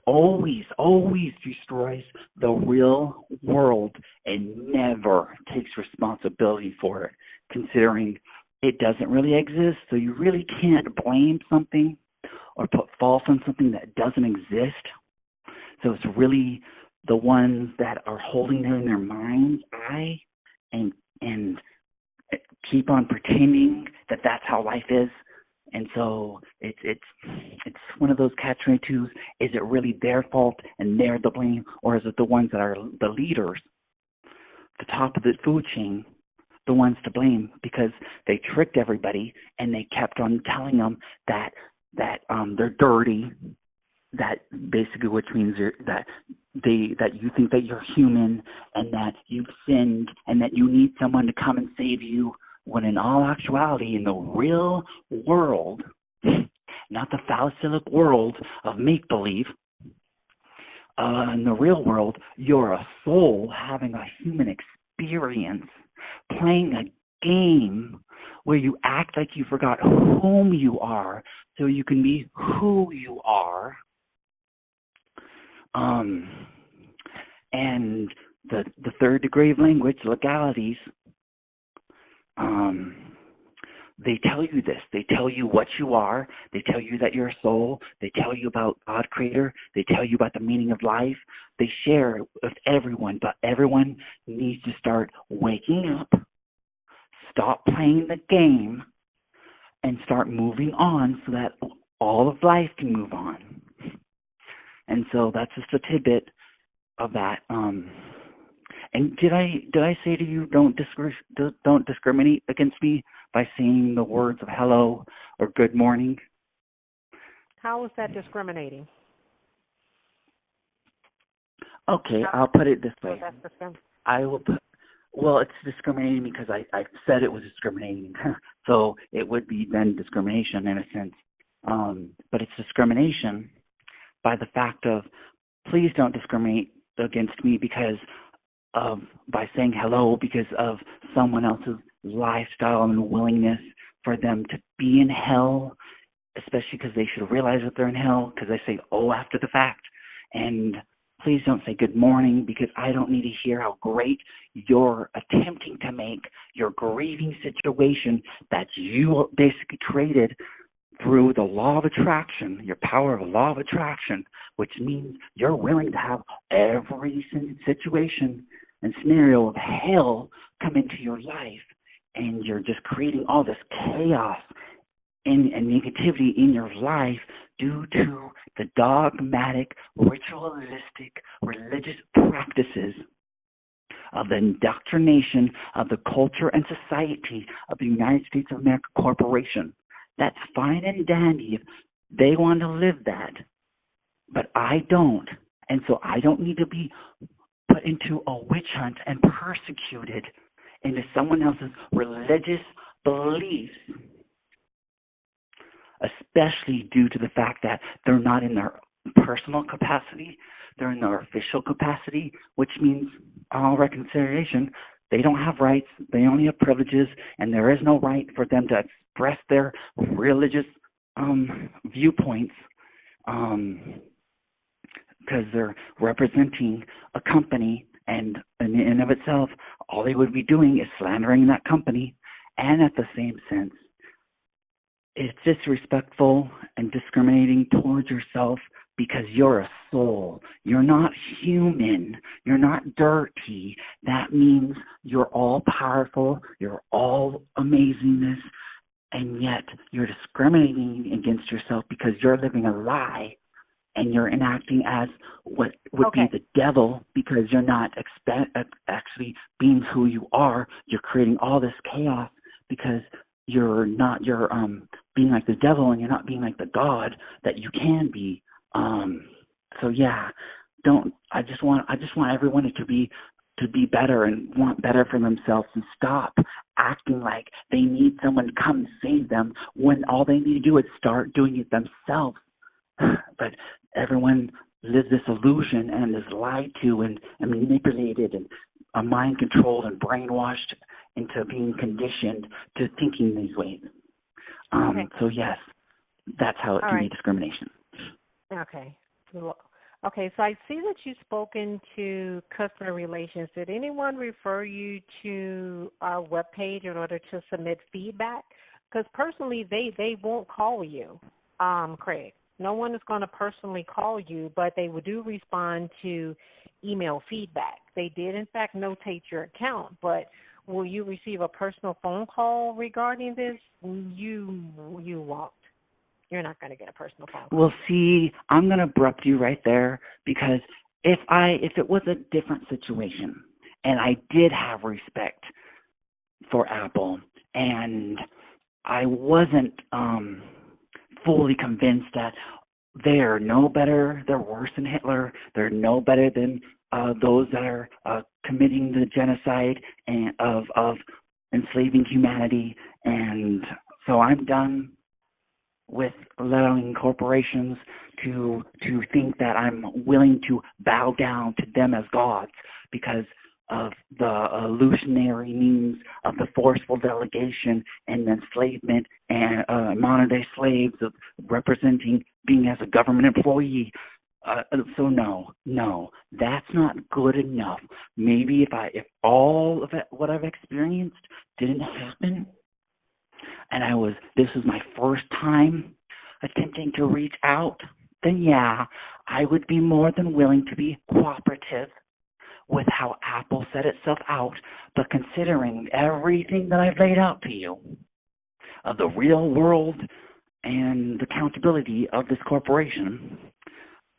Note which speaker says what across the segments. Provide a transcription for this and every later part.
Speaker 1: always destroys the real world and never takes responsibility for it, considering it doesn't really exist. So you really can't blame something or put fault on something that doesn't exist. So it's really the ones that are holding it in their mind's eye and keep on pretending that that's how life is. And so it's one of those catch-22s. Is it really their fault and they're the blame, or is it the ones that are the leaders, the top of the food chain, the ones to blame because they tricked everybody and they kept on telling them that they're dirty, that basically, which means that you think that you're human and that you've sinned and that you need someone to come and save you, when in all actuality, in the real world, not the phallic world of make-believe, in the real world, you're a soul having a human experience, playing a game where you act like you forgot whom you are so you can be who you are. And the third degree of language, legalities, they tell you this. They tell you what you are. They tell you that you're a soul. They tell you about God Creator. They tell you about the meaning of life. They share with everyone, but everyone needs to start waking up, stop playing the game, and start moving on so that all of life can move on. And so that's just a tidbit of that. And did I say to you, don't discriminate against me by saying the words of hello or good morning?
Speaker 2: How is that discriminating?
Speaker 1: Okay, I'll put it this way. I will put. Well, it's discriminating because I said it was discriminating, so it would be then discrimination in a sense. But it's discrimination by the fact of, please don't discriminate against me by saying hello because of someone else's lifestyle and willingness for them to be in hell, especially because they should realize that they're in hell, because I say, oh, after the fact. And please don't say good morning because I don't need to hear how great you're attempting to make your grieving situation that you basically created through the law of attraction, your power of the law of attraction, which means you're willing to have every situation and scenario of hell come into your life, and you're just creating all this chaos and negativity in your life due to the dogmatic, ritualistic, religious practices of the indoctrination of the culture and society of the United States of America Corporation. That's fine and dandy if they want to live that, but I don't. And so I don't need to be put into a witch hunt and persecuted into someone else's religious beliefs, especially due to the fact that they're not in their personal capacity, they're in their official capacity, which means all reconciliation. They don't have rights, they only have privileges, and there is no right for them to express their religious viewpoints because they're representing a company, and in and of itself, all they would be doing is slandering that company, and at the same sense, it's disrespectful and discriminating towards yourself because you're a soul. You're not human. You're not dirty. That means you're all powerful. You're all amazingness. And yet you're discriminating against yourself because you're living a lie and you're enacting as what would be the devil because you're not actually being who you are. You're creating all this chaos because you're being like the devil and you're not being like the God that you can be. So yeah, I just want everyone to be better and want better for themselves and stop acting like they need someone to come and save them when all they need to do is start doing it themselves. But everyone lives this illusion and is lied to and manipulated and mind controlled and brainwashed into being conditioned to thinking these ways. So yes, that's how it can be discrimination.
Speaker 2: Okay. Okay, so I see that you've spoken to customer relations. Did anyone refer you to our webpage in order to submit feedback? Because personally, they won't call you, Craig. No one is going to personally call you, but they do respond to email feedback. They did, in fact, notate your account, but will you receive a personal phone call regarding this? You won't. You're not going to get a personal phone call.
Speaker 1: Well, see, I'm going to abrupt you right there because if it was a different situation and I did have respect for Apple and I wasn't fully convinced that they're no better, they're worse than Hitler, they're no better than those that are committing the genocide and of enslaving humanity, and so I'm done with allowing corporations to think that I'm willing to bow down to them as gods because of the illusionary means of the forceful delegation and enslavement and modern-day slaves of representing being as a government employee. So no, that's not good enough. Maybe if all of it, what I've experienced didn't happen, and this was my first time attempting to reach out, then yeah, I would be more than willing to be cooperative with how Apple set itself out. But considering everything that I've laid out to you of the real world and the accountability of this corporation,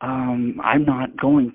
Speaker 1: I'm not going